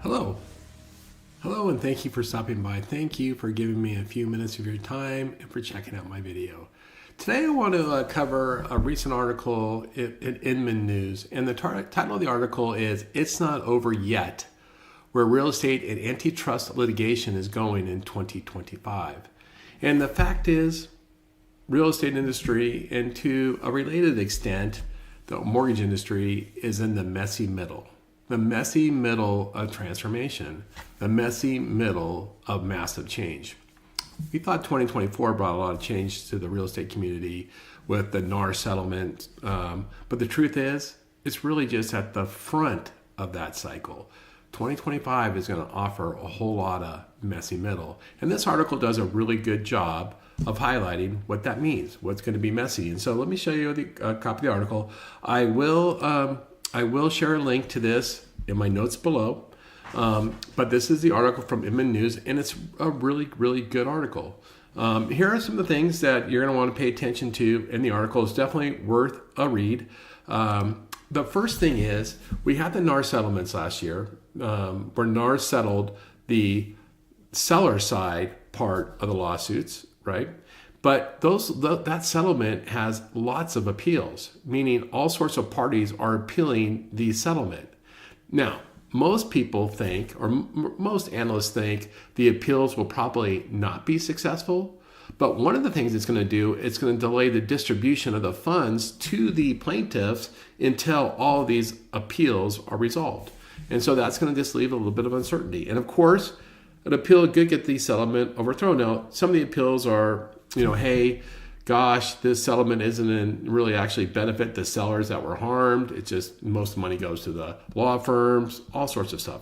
Hello. Hello, and thank you for stopping by. Thank you for giving me a few minutes of your time and for checking out my video. Today I want to cover a recent article in Inman News, and the title of the article is "It's Not Over Yet: Where Real Estate and Antitrust Litigation is Going in 2025." And the fact is, real estate industry, and to a related extent, the mortgage industry, is in the messy middle. The messy middle of transformation, the messy middle of massive change. We thought 2024 brought a lot of change to the real estate community with the NAR settlement, but the truth is, it's really just at the front of that cycle. 2025 is going to offer a whole lot of messy middle, and this article does a really good job of highlighting what that means, what's going to be messy. And so let me show you a copy of the article. I will share a link to this in my notes below, but this is the article from Inman News, and it's a really, really good article. Here are some of the things that you're going to want to pay attention to in the article. It's definitely worth a read. The first thing is, we had the NAR settlements last year, where NAR settled the seller side part of the lawsuits, right? But that settlement has lots of appeals, meaning all sorts of parties are appealing the settlement. Now, most people think, or most analysts think, the appeals will probably not be successful. But one of the things it's going to do, it's going to delay the distribution of the funds to the plaintiffs until all of these appeals are resolved. And so that's going to just leave a little bit of uncertainty. And of course, an appeal could get the settlement overthrown. Now, some of the appeals are, hey, gosh, this settlement isn't really actually benefit the sellers that were harmed. It's just most of the money goes to the law firms, all sorts of stuff,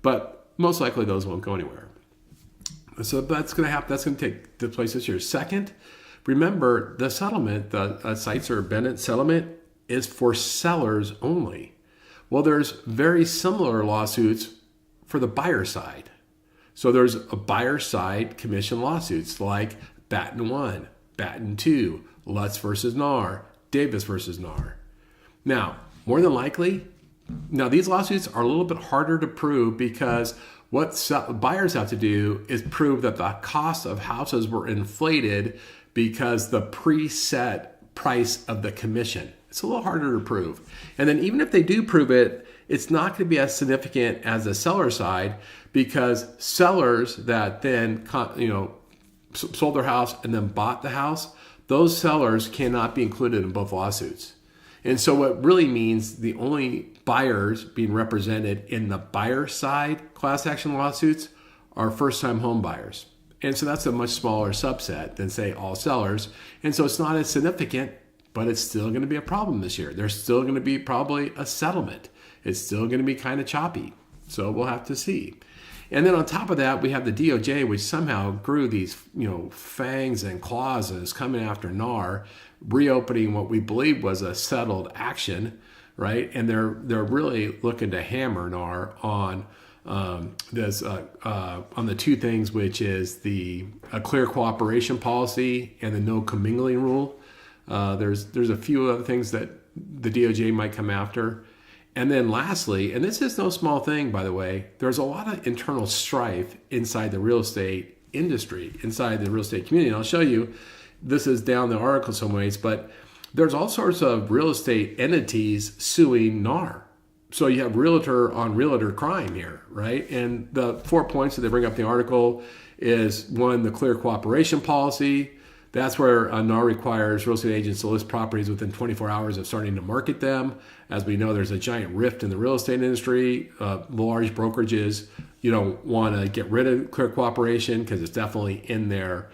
But most likely those won't go anywhere. So that's going to happen. That's going to take place this year. Second, remember the settlement, the Seitzer-Bennett settlement, is for sellers only. Well, there's very similar lawsuits for the buyer side. So there's a buyer side commission lawsuits like Batten 1, Batten 2, Lutz versus NAR, Davis versus NAR. Now, more than likely, these lawsuits are a little bit harder to prove because what buyers have to do is prove that the cost of houses were inflated because the preset price of the commission. It's a little harder to prove. And then even if they do prove it, it's not going to be as significant as the seller side because sellers that then sold their house and then bought the house, those sellers cannot be included in both lawsuits. And so what really means the only buyers being represented in the buyer side class action lawsuits are first-time home buyers. And so that's a much smaller subset than, say, all sellers. And so it's not as significant, but it's still going to be a problem this year. There's still going to be probably a settlement. It's still going to be kind of choppy. So we'll have to see. And then on top of that, we have the DOJ, which somehow grew these, fangs and claws and is coming after NAR, reopening what we believe was a settled action, right? And they're really looking to hammer NAR on on the two things, which is a clear cooperation policy and the no commingling rule. There's a few other things that the DOJ might come after. And then lastly, and this is no small thing, by the way, there's a lot of internal strife inside the real estate industry, inside the real estate community. And I'll show you, this is down the article some ways, but there's all sorts of real estate entities suing NAR. So you have realtor on realtor crime here, right? And the 4 points that they bring up in the article is, one, the clear cooperation policy. That's where NAR requires real estate agents to list properties within 24 hours of starting to market them. As we know, there's a giant rift in the real estate industry. Large brokerages, want to get rid of clear cooperation because it's definitely in their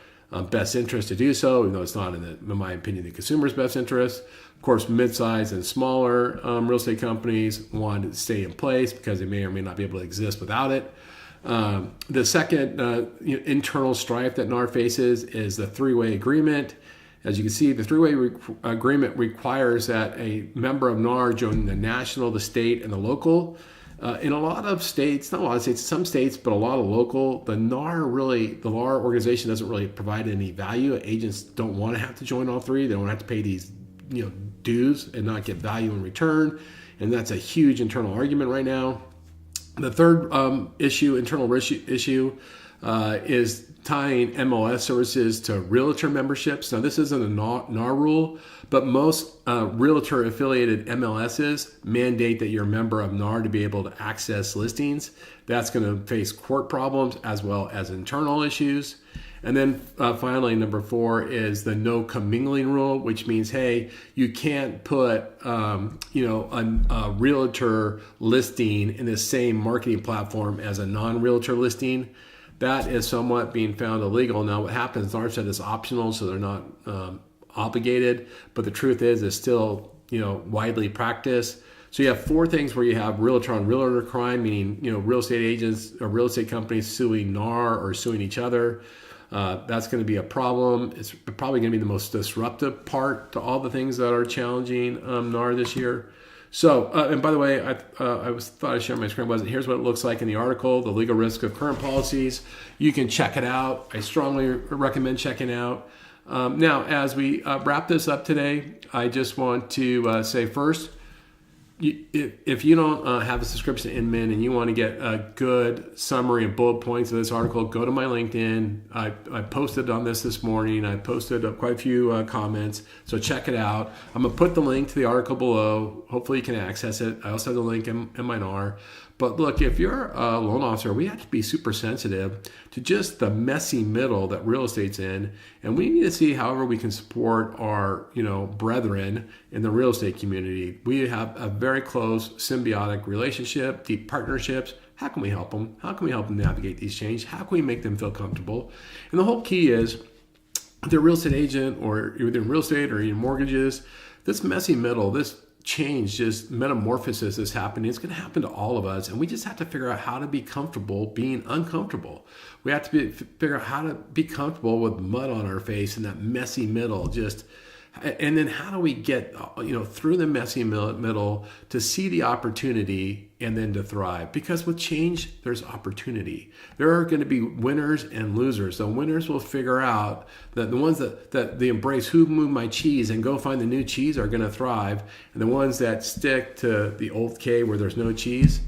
best interest to do so, even though it's not, in my opinion, the consumer's best interest. Of course, mid-sized and smaller real estate companies want to stay in place because they may or may not be able to exist without it. The second internal strife that NAR faces is the three-way agreement. As you can see, the three-way agreement requires that a member of NAR join the national, the state, and the local. In a lot of states, not a lot of states, some states, but a lot of local, the NAR organization doesn't really provide any value. Agents don't want to have to join all three. They don't have to pay these dues and not get value in return. And that's a huge internal argument right now. The third internal issue, is tying MLS services to realtor memberships. Now, this isn't a NAR rule, but most realtor affiliated MLSs mandate that you're a member of NAR to be able to access listings. That's going to face court problems as well as internal issues. And then finally, number 4 is the no commingling rule, which means, hey, you can't put a realtor listing in the same marketing platform as a non-realtor listing. That is somewhat being found illegal. Now, what happens, NAR said it's optional, so they're not obligated. But the truth is, it's still widely practiced. So you have 4 things where you have realtor on realtor crime, meaning real estate agents or real estate companies suing NAR or suing each other. That's going to be a problem. It's probably going to be the most disruptive part to all the things that are challenging NAR this year. So, and by the way, I thought I'd share my screen. Here's what it looks like in the article, the legal risk of current policies. You can check it out. I strongly recommend checking it out. Now, as we wrap this up today, I just want to say first, if you don't have a subscription to Inman and you want to get a good summary and bullet points of this article, go to my LinkedIn. I posted on this morning. I posted quite a few comments, so check it out. I'm going to put the link to the article below. Hopefully you can access it. I also have the link in my NAR. But look, if you're a loan officer, we have to be super sensitive to just the messy middle that real estate's in. And we need to see however we can support our, brethren in the real estate community. We have a very close symbiotic relationship, deep partnerships. How can we help them? How can we help them navigate these changes? How can we make them feel comfortable? And the whole key is, if they're a real estate agent or you're in real estate or in mortgages, this messy middle, this change, just metamorphosis is happening. It's going to happen to all of us, and we just have to figure out how to be comfortable being uncomfortable. We have to figure out how to be comfortable with mud on our face and that messy middle. And then how do we get through the messy middle to see the opportunity and then to thrive? Because with change, there's opportunity. There are going to be winners and losers. The winners will figure out that the ones that they embrace who moved my cheese and go find the new cheese are going to thrive. And the ones that stick to the old K where there's no cheese,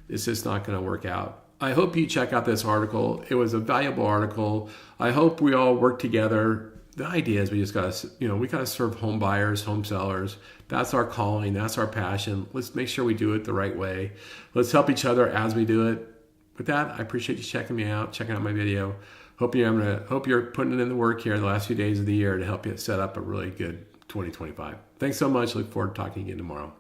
it's just not going to work out. I hope you check out this article. It was a valuable article. I hope we all work together. The idea is we just got to, we got to serve home buyers, home sellers. That's our calling. That's our passion. Let's make sure we do it the right way. Let's help each other as we do it. With that, I appreciate you checking out my video. Hope you're putting in the work here the last few days of the year to help you set up a really good 2025. Thanks so much. Look forward to talking again tomorrow.